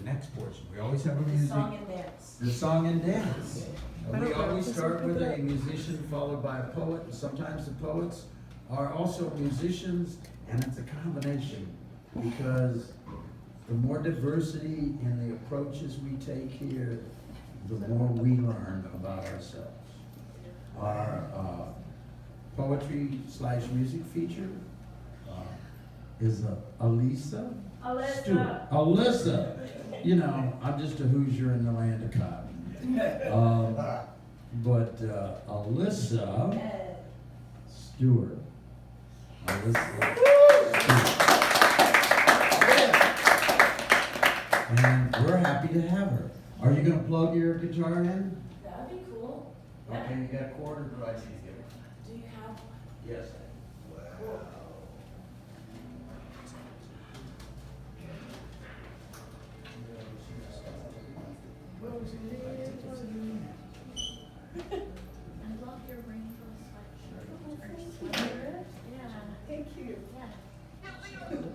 next portion. We always have a The music. song and dance. The song and dance. We always start with a musician followed by a poet. Sometimes the poets are also musicians, and it's a combination because the more diversity in the approaches we take here, the more we learn about ourselves. Our poetry / music feature is Alyssa. Alyssa. Alyssa. You know, I'm just a Hoosier in the land of cotton. But Alyssa Stewart. Alyssa Stewart. And we're happy to have her. Are you going to plug your guitar in? That'd be cool. Yeah. Okay, you got a chord or do I see it? Do you have? Yes. Cool. I love your rainbow sweatshirt. Yeah. Thank you. Yeah. Thank you.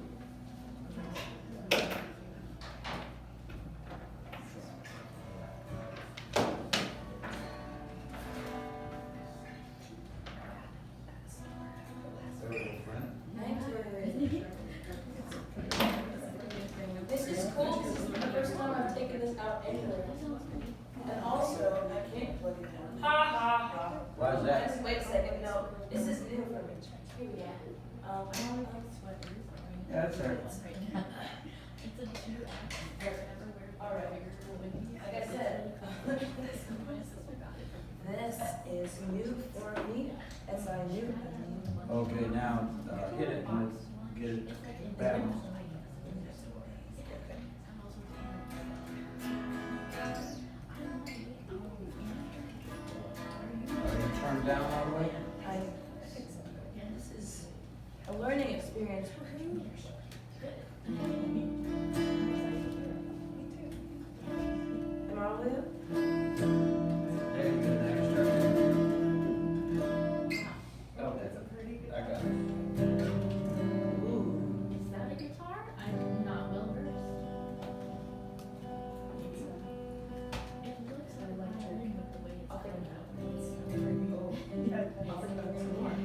This is cool. This is the first time I've taken this out anywhere. And also, I can't plug it in. Ha ha ha. Why is that? Wait a second. No, this is new for me. Here we go. Yeah, that's right. It's a 2X. All right. Like I said, this is new for me. As I knew. Okay, now hit it and let's get it back. Are you turned down all the way? This is a learning experience. Am I all the way up? There you go, extra. Okay, I got it. Is that a guitar? I'm not well versed. It looks electric with the way it's I'll think held about out. I'll think about it some more.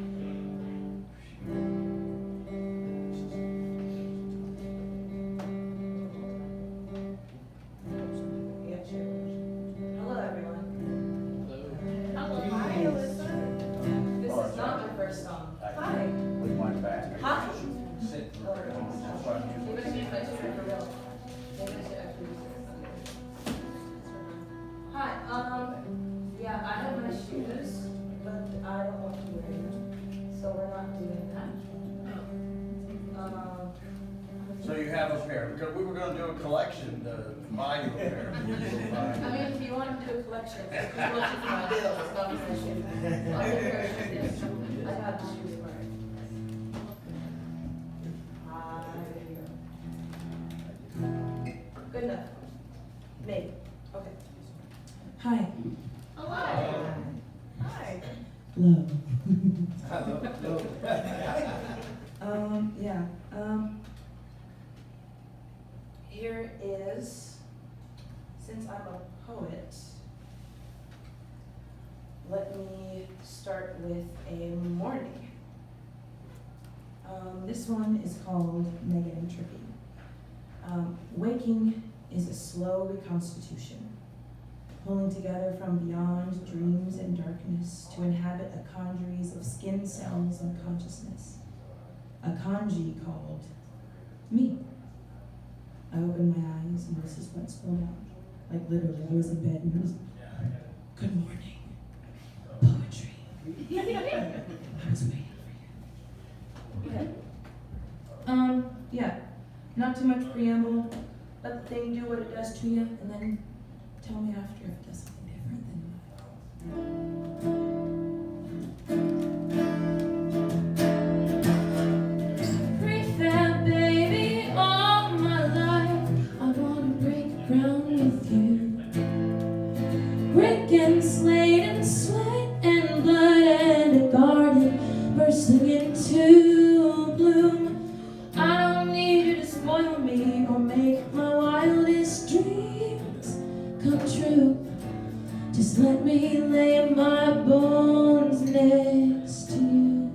Yeah, sure. Hello, everyone. Hello, hi, Alyssa. This is not my first song. Hi. With my back. Hi. Sit. Maybe I should actually for real. Maybe I should actually use this. Hi, yeah, I have my shoes, but I don't want to wear them, so we're not doing that. So you have a pair, because we were gonna do a collection to buy you a pair. I mean, if you want to do a collection, it's just looking for my bills, it's not my shoes. I'll take care of shoes. I got the shoes for it. Good enough. Maybe. Okay. Hi. Hello. Hi. Yeah. Here is, since I'm a poet, let me start with a morning. This one is called Mega Entropy. Waking is a slow reconstitution, pulling together from beyond dreams and darkness to inhabit a congeries of skin cells and consciousness. A kanji called me. I opened my eyes and this is what spilled out. Like literally, I was in bed and it was, good morning, poetry. I was waiting for you. Okay. Yeah, not too much preamble. Let the thing do what it does to you, and then tell me after if it does something different than prefab, baby, all my life. I wanna break ground with you. Brick and slate and sweat and blood and a garden bursting into bloom. I don't need you to spoil me or make my wildest dreams me lay my bones next to you.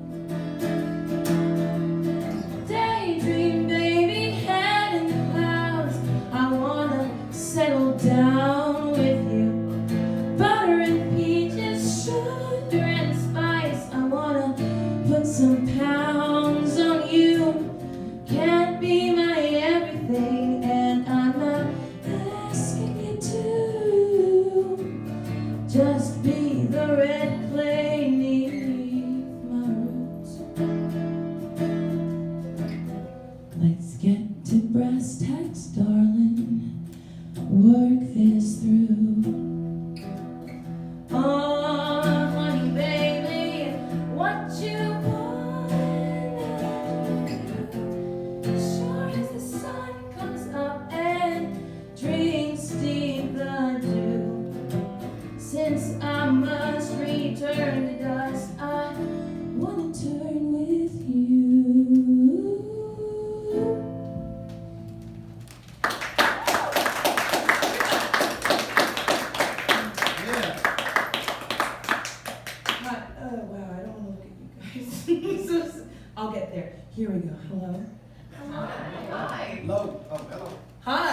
Daydream, baby, head in the clouds. I wanna settle down with you. Butter and peaches, sugar and spice. I wanna put some pounds on you. Can't be my everything, and I'm not asking you to. Just be the red clay beneath my roots. Let's get to brass tacks, darling. Work this through. Oh, honey, baby, what you want sure as the sun comes up and drinks deep the dew. Since I must return to dust, I wanna turn with you. Hi, oh wow, I don't want to look at you guys. I'll get there. Here we go. Hello. Hi. Hello. Oh, hello. Hi.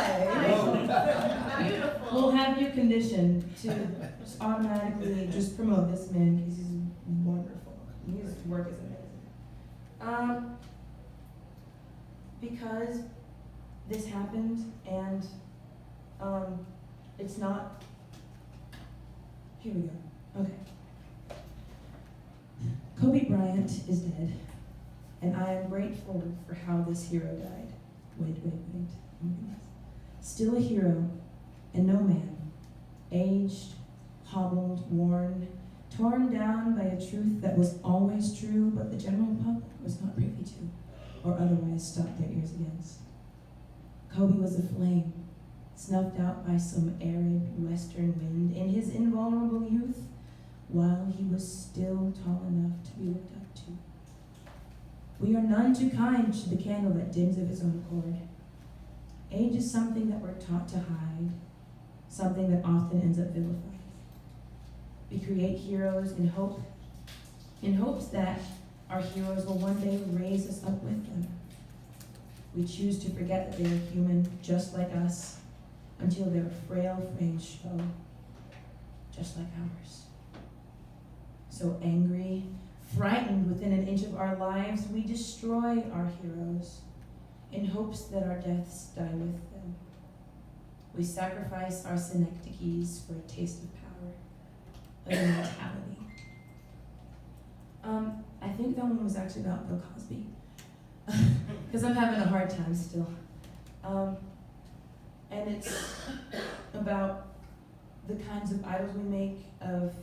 Beautiful. We'll have you conditioned to just automatically just promote this man because he's wonderful. His work is amazing. Because this happened and it's not. Here we go. Okay. Kobe Bryant is dead, and I am grateful for how this hero died. Wait. Oh my goodness. Still a hero, and no man, aged, hobbled, worn, torn down by a truth that was always true, but the general public was not privy to, or otherwise stopped their ears against. Kobe was a flame, snuffed out by some arid western wind in his invulnerable youth, while he was still tall enough to be looked up to. We are none too kind to the candle that dims of its own accord. Age is something that we're taught to hide, something that often ends up vilified. We create heroes in hopes that our heroes will one day raise us up with them. We choose to forget that they are human, just like us, until their frail frames show, just like ours. So angry, frightened within an inch of our lives, we destroy our heroes in hopes that our deaths die with them. We sacrifice our synecdoches for a taste of power, of immortality. I think that one was actually about Bill Cosby, because I'm having a hard time still. And it's about the kinds of idols we make of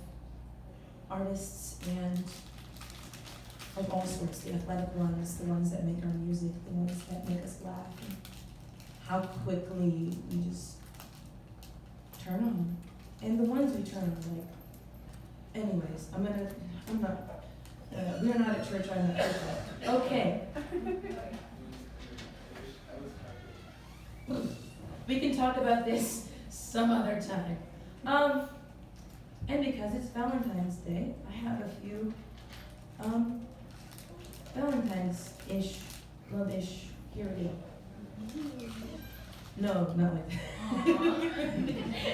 artists and of all sorts, the athletic ones, the ones that make our music, the ones that make us laugh, and how quickly we just turn on them. And the ones we turn on, like, anyways, we're not at church, I'm at church. Okay. We can talk about this some other time. And because it's Valentine's Day, I have a few Valentine's-ish, love-ish, here we go. No, not like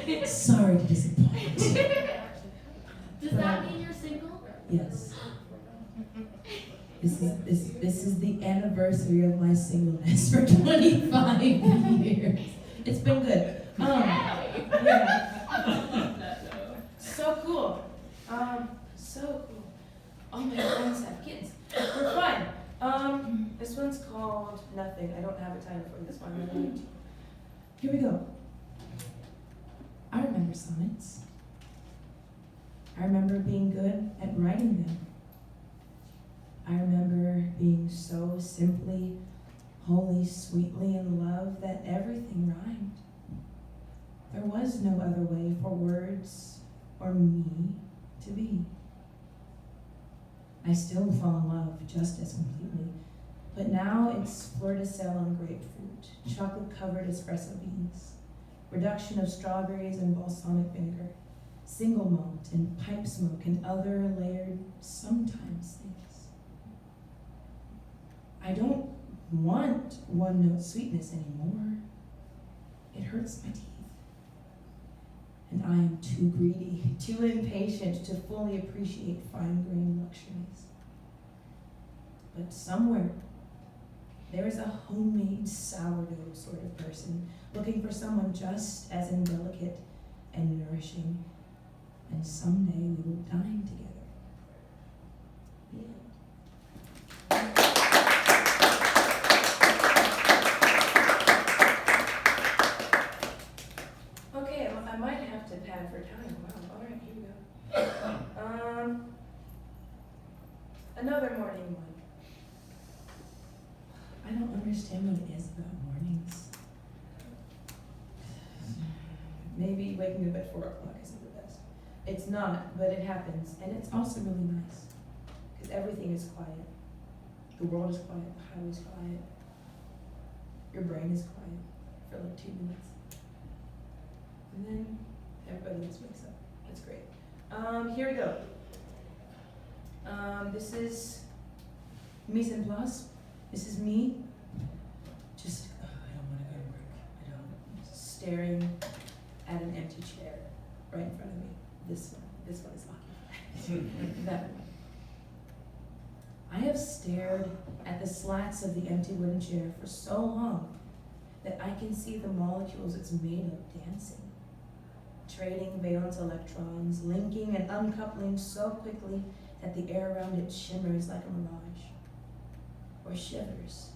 that. Sorry to disappoint. Does that mean you're single? Yes. This is the anniversary of my singleness for 25 years. It's been good. Yeah. So cool. So cool. All my friends have kids. We're fun. This one's called Nothing. I don't have a title for this one. Here we go. I remember sonnets. I remember being good at writing them. I remember being so simply, wholly, sweetly in love that everything rhymed. There was no other way for words or me to be. I still fall in love just as completely, but now it's fleur de sel on grapefruit, chocolate-covered espresso beans, reduction of strawberries and balsamic vinegar, single malt and pipe smoke and other layered sometimes things. I don't want one-note sweetness anymore. It hurts my teeth. And I am too greedy, too impatient to fully appreciate fine-grained luxuries. But somewhere, there is a homemade sourdough sort of person looking for someone just as indelicate and nourishing, and someday we will dine together. The end. Okay, I might have to pad for time. Wow, all right, here we go. Another morning one. I don't understand what it is about mornings. Maybe waking up at 4 o'clock isn't the best. It's not, but it happens. And it's also really nice. Because everything is quiet. The world is quiet, the highway is quiet. Your brain is quiet for like 2 minutes. And then everybody else wakes up. That's great. Here we go. This is mise en place. This is me. Just, I don't want to go to work. I don't. Just staring at an empty chair right in front of me. This one is occupied. That one. I have stared at the slats of the empty wooden chair for so long that I can see the molecules it's made of dancing, trading valence electrons, linking and uncoupling so quickly that the air around it shimmers like a mirage, or shivers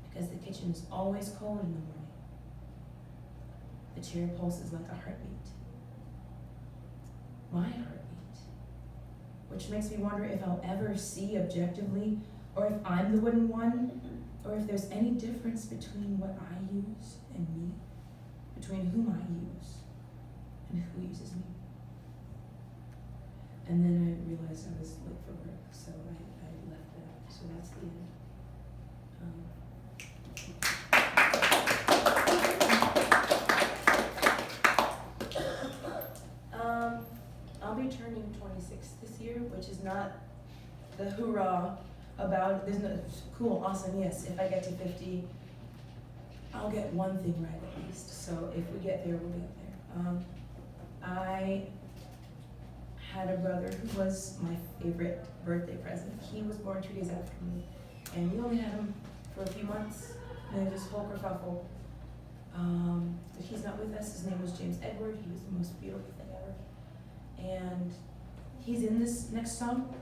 because the kitchen is always cold in the morning. The chair pulses like a heartbeat. My heartbeat. Which makes me wonder if I'll ever see objectively, or if I'm the wooden one, or if there's any difference between what I use and me, between whom I use and who uses me. And then I realized I was late for work, so I left that. So that's the end. I'll be turning 26 this year, which is not the hoorah about, there's no, cool, awesome, yes, if I get to 50, I'll get one thing right at least. So if we get there, we'll get there. I had a brother who was my favorite birthday present. He was born 2 days after me, and we only had him for a few months, and then just whole kerfuffle. But he's not with us. His name was James Edward. He was the most beautiful thing ever. And he's in this next song.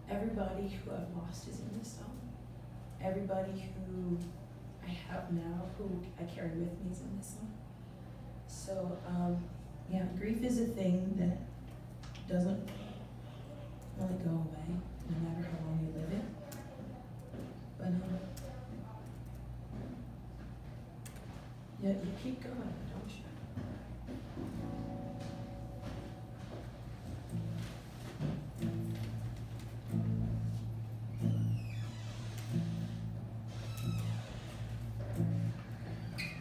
Everybody who I've lost is in this song. Everybody who I have now, who I carry with me, is in this song. So, yeah, grief is a thing that doesn't really go away, no matter how long you live it. But, yeah, you keep going, don't you?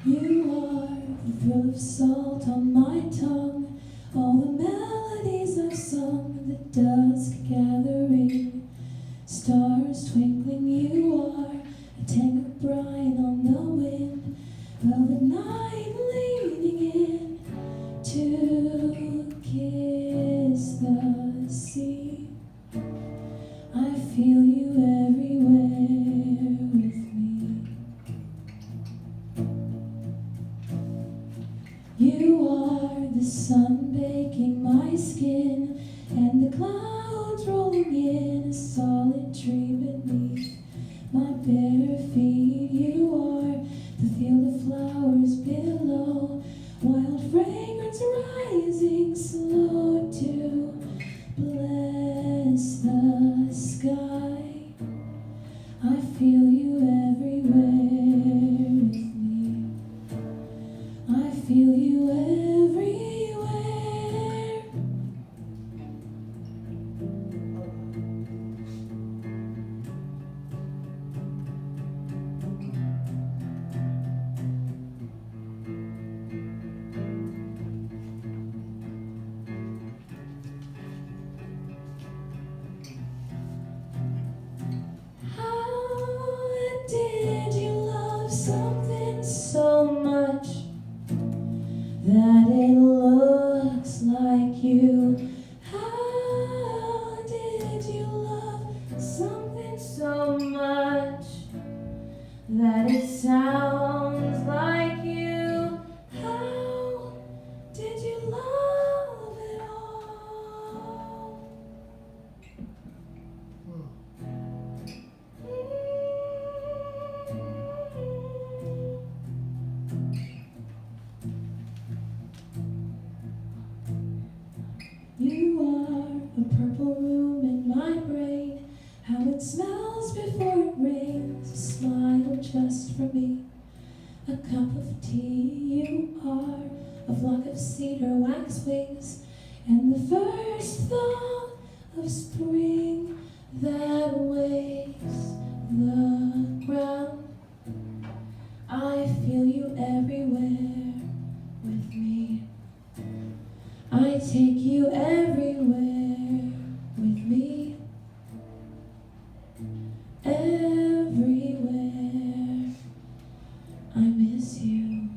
You are the thrill of salt on my tongue, all the melodies I've sung, the dusk gathering, stars twinkling. You are a tang of brine on the wind, velvet night leaning in to kiss the sea. I feel you everywhere with me. You are the sun baking my skin, and the clouds rolling in, a solid tree beneath my bare feet. You are the field of flowers below, wild fragrance rising slow to bless the sky. I feel you everywhere with me. I feel you everywhere. that it sounds like you. How did you love it all? You are a purple room in my brain. How it smells before it rains. A smile just for me. A cup of tea. You are a flock of cedar waxwings. And the first thought of spring that wakes the ground. I feel you everywhere with me. I take you everywhere with me. Everywhere I miss you.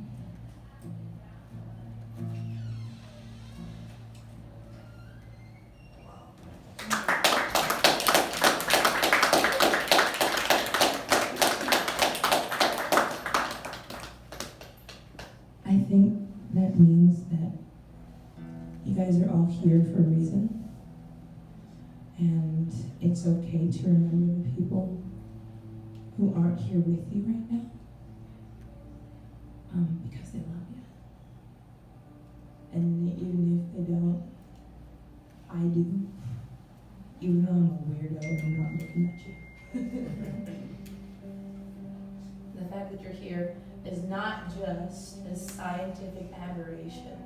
I think that means that you guys are all here for a reason, and it's okay to remember the people who aren't here with you right now, because they love you. And even if they don't, I do. Even though I'm a weirdo and I'm not looking at you. The fact that you're here is not just a scientific aberration.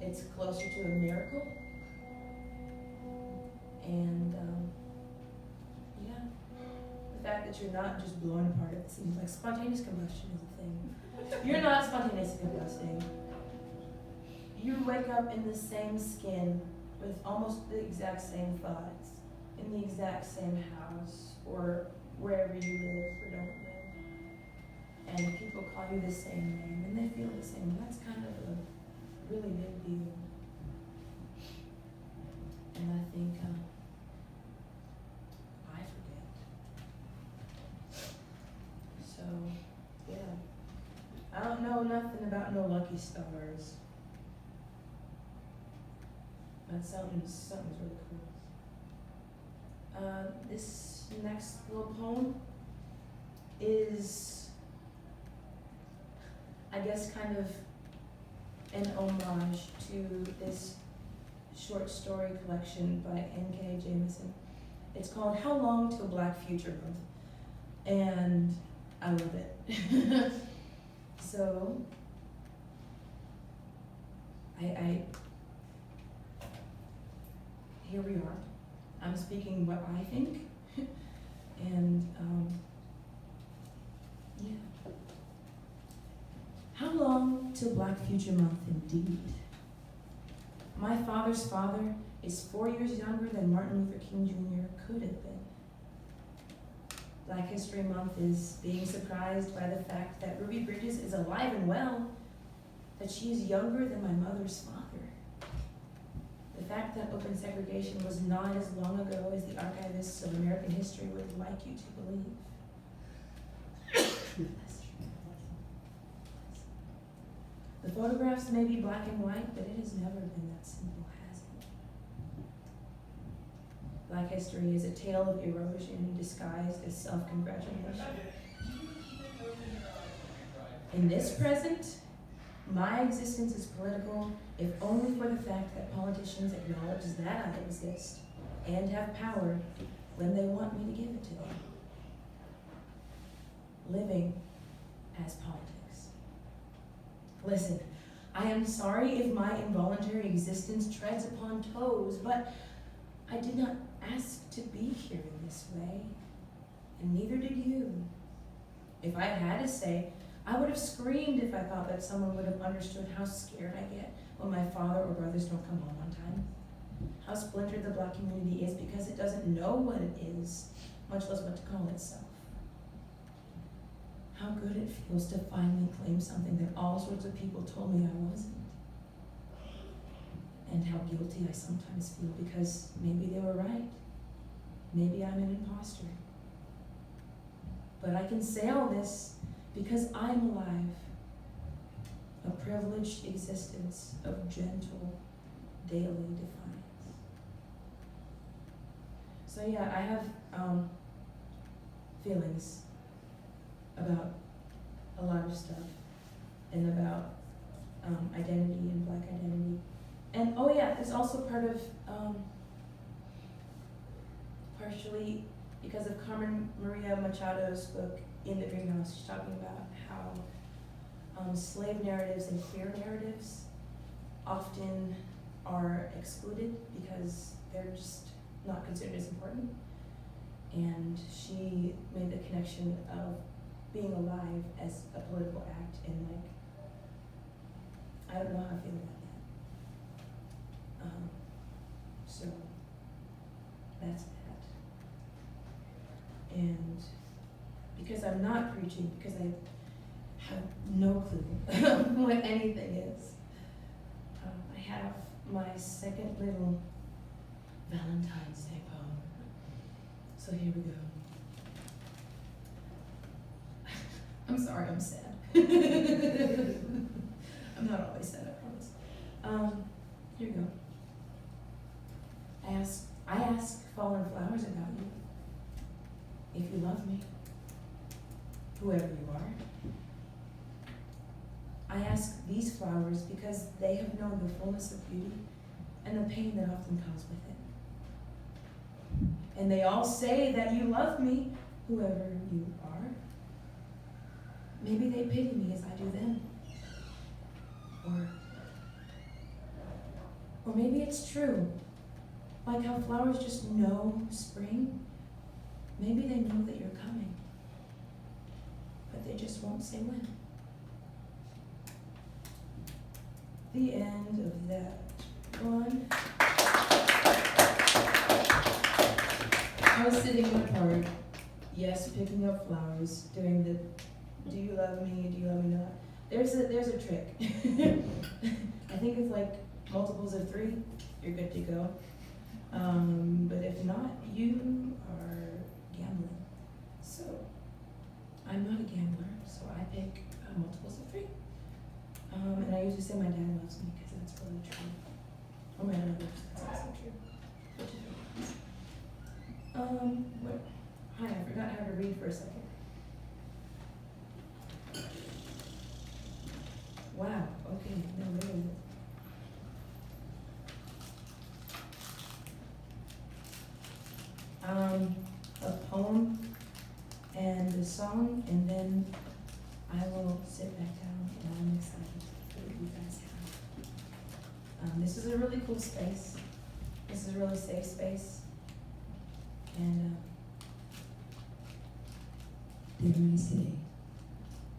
It's closer to a miracle. And yeah, the fact that you're not just blown apart, it seems like spontaneous combustion is a thing. You're not spontaneous combusting. You wake up in the same skin with almost the exact same thoughts, in the exact same house, or wherever you live or don't live. And people call you the same name, and they feel the same. That's kind of a really big deal. And I think I forget. So, yeah. I don't know nothing about no lucky stars. But something's really cool. This next little poem is, I guess, kind of an homage to this short story collection by N.K. Jemisin. It's called How Long Till Black Future Month, and I love it. So, I here we are. I'm speaking what I think, and yeah. How long till Black Future Month indeed? My father's father is 4 years younger than Martin Luther King Jr. could have been. Black History Month is being surprised by the fact that Ruby Bridges is alive and well, that she is younger than my mother's father. The fact that open segregation was not as long ago as the archivists of American history would like you to believe. The photographs may be black and white, but it has never been that simple, has it? Black history is a tale of erosion disguised as self-congratulation. In this present, my existence is political, if only for the fact that politicians acknowledge that I exist and have power when they want me to give it to them. Living as politics. Listen, I am sorry if my involuntary existence treads upon toes, but I did not ask to be here in this way, and neither did you. If I had a say, I would have screamed if I thought that someone would have understood how scared I get when my father or brothers don't come home on time. How splintered the black community is because it doesn't know what it is, much less what to call itself. How good it feels to finally claim something that all sorts of people told me I wasn't. And how guilty I sometimes feel because maybe they were right. Maybe I'm an imposter. But I can say all this because I'm alive. A privileged existence of gentle daily defiance. So yeah, I have feelings about a lot of stuff and about identity and Black identity. And oh yeah, it's also part of partially because of Carmen Maria Machado's book In the Greenhouse. She's talking about how slave narratives and queer narratives often are excluded because they're just not considered as important. And she made the connection of being alive as a political act, and like, I don't know how I feel about that. So that's that. And because I'm not preaching, because I have no clue what anything is, I have my second little Valentine's Day poem. So here we go. I'm sorry, I'm sad. I'm not always sad, I promise. Here we go. I ask fallen flowers about you. If you love me, whoever you are. I ask these flowers because they have known the fullness of beauty and the pain that often comes with it. And they all say that you love me, whoever you are. Maybe they pity me as I do them. Or maybe it's true. Like how flowers just know spring. Maybe they know that you're coming, but they just won't say when. The end of that one. I was sitting in the park, yes, picking up flowers, doing the, do you love me, do you love me not? There's a trick. I think it's like multiples of 3, you're good to go. But if not, you are gambling. So, I'm not a gambler, so I pick multiples of 3. And I usually say my dad loves me because that's really true. Or my mother, that's also true. Which is really nice. Hi, I forgot how to read for a second. Wow, okay, no, wait a minute. A poem and a song, and then I will sit back down, and I'm excited for what you guys have. This is a really cool space. This is a really safe space. And dare I say,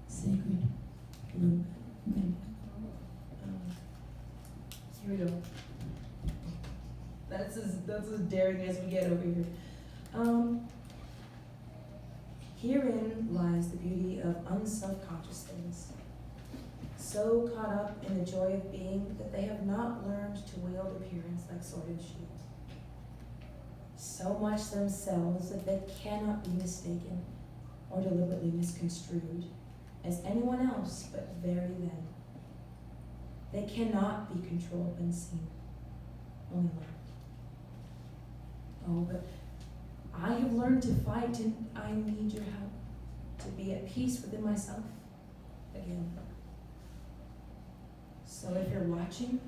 sacred group. Here we go. That's as daring as we get over here. Herein lies the beauty of unself-conscious things, so caught up in the joy of being that they have not learned to wield appearance like sword and shield. So much themselves that they cannot be mistaken or deliberately misconstrued as anyone else but very them. They cannot be controlled when seen, only loved. Oh, but I have learned to fight, and I need your help to be at peace within myself again. So if you're watching,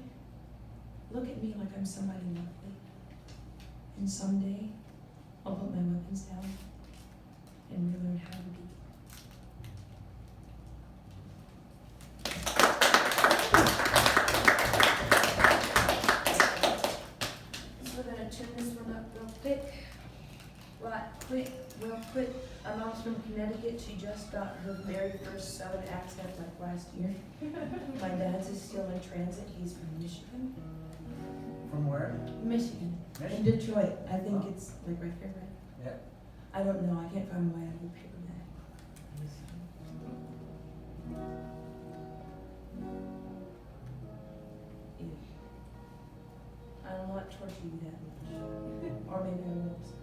look at me like I'm somebody lovely. And someday, I'll put my weapons down and relearn how to be. So we're gonna tune this one up real quick. Real quick. A mom's from Connecticut. She just got her very first Southern accent like last year. My dad's is still in transit. He's from Michigan. From where? Michigan. In Detroit. I think it's like right here, right? Yeah. I don't know. I can't find my way out of the paper bag. Yeah. I don't want to torture you that much. Or maybe I will. Sorry.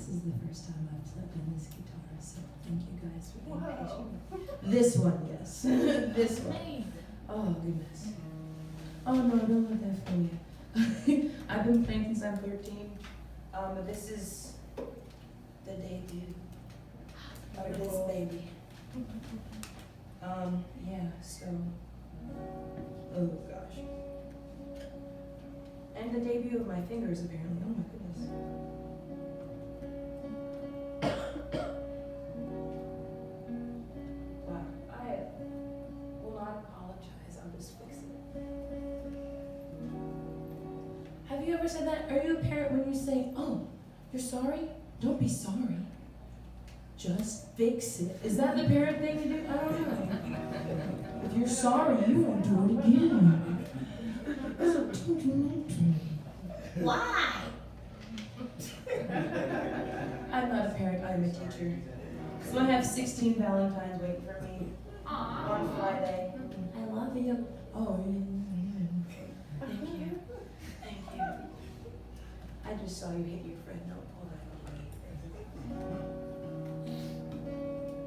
this is the first time I've slept on this guitar, so thank you guys for being patient. This one, yes. This one. Oh, goodness. Oh, no, don't let that fool you. I've been playing since I'm 13. But this is the debut of this baby. Yeah, so, oh gosh. And the debut of my fingers, apparently. Oh my goodness. Wow, I will not apologize. I'll just fix it. Have you ever said that? Are you a parent when you say, oh, you're sorry? Don't be sorry. Just fix it. Is that the parent thing to do? I don't know. If you're sorry, you won't do it again. Why? I'm not a parent, I'm a teacher. So I have 16 Valentines waiting for me on Friday. I love you. Oh, thank you. Thank you. I just saw you hit your friend. No, pull that away.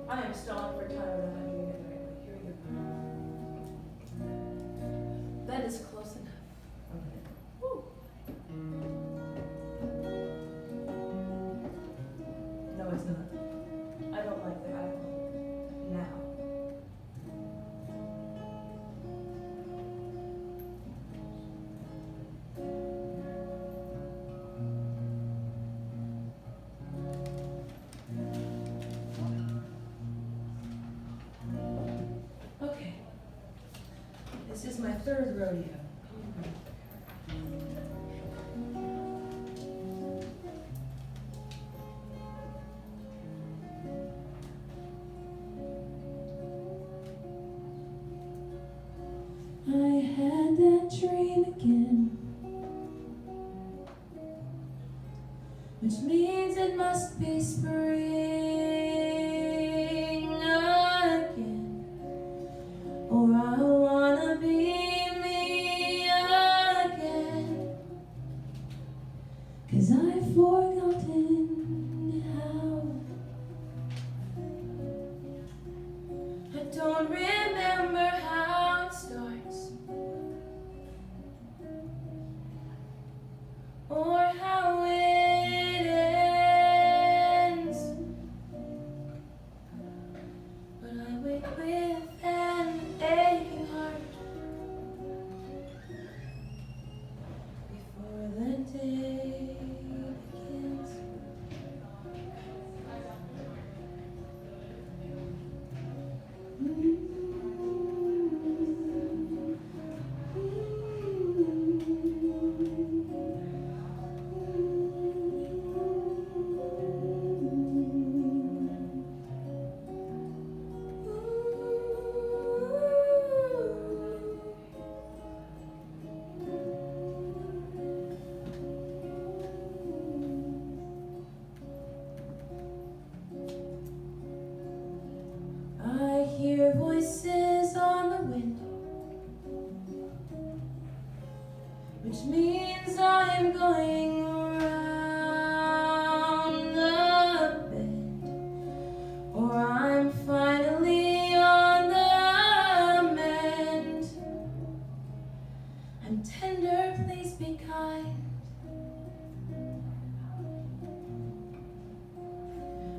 I am stalling for time and I'm not doing it the right way. Here we go. That is close enough. Okay. Woo. No, it's not. I don't like that. Now. Okay. This is my third rodeo. I had that dream again, which means it must be spring again, or I wanna be me again, 'cause I've forgotten how. I don't remember how it starts, or how it ends, but I wait with an aching heart before the day begins. I hear voices on the window, which means I'm going around the bend, or I'm finally on the mend. I'm tender, please be kind.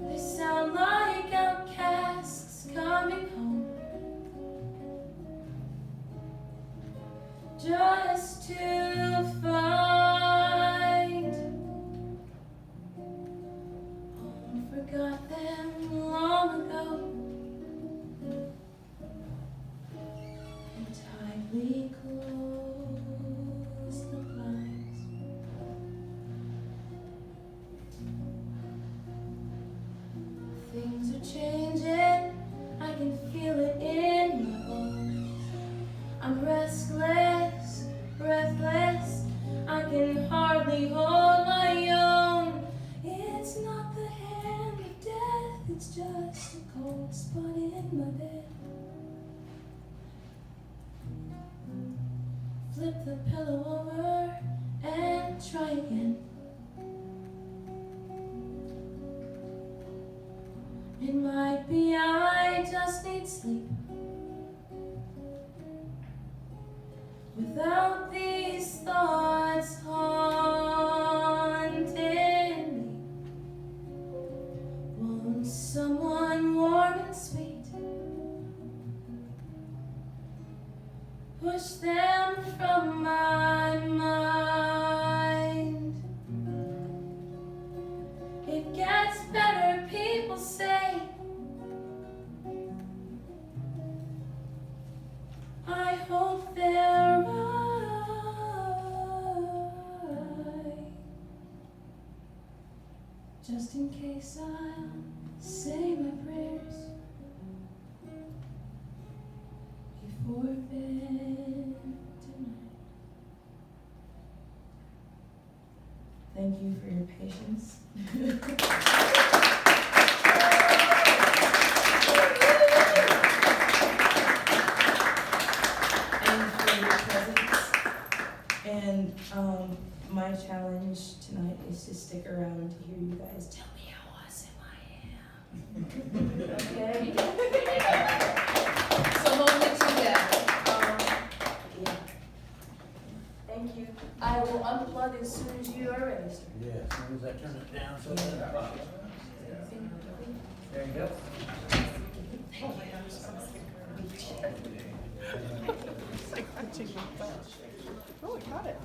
They sound like outcasts coming home, just to find home. Forgot them long ago, and tightly closed the blinds. Things are changing, I can feel it in my bones. I'm restless, breathless, I can hardly hold my own. It's not the hand of death, it's just a cold spot in my bed. Flip the pillow over and try again. sweet sleep. Without these thoughts haunting me, won't someone warm and sweet push them from my mind? It gets better, people say. I hope they're right. Just in case I'll say my prayers before bed tonight. Thank you for your patience. And my challenge tonight is to stick around to hear you guys tell me how awesome I am. Okay? So hold it together. Yeah. Thank you. I will unplug as soon as you are ready, sir. Yeah, as soon as I turn it down, so that there you go. Oh, I got it.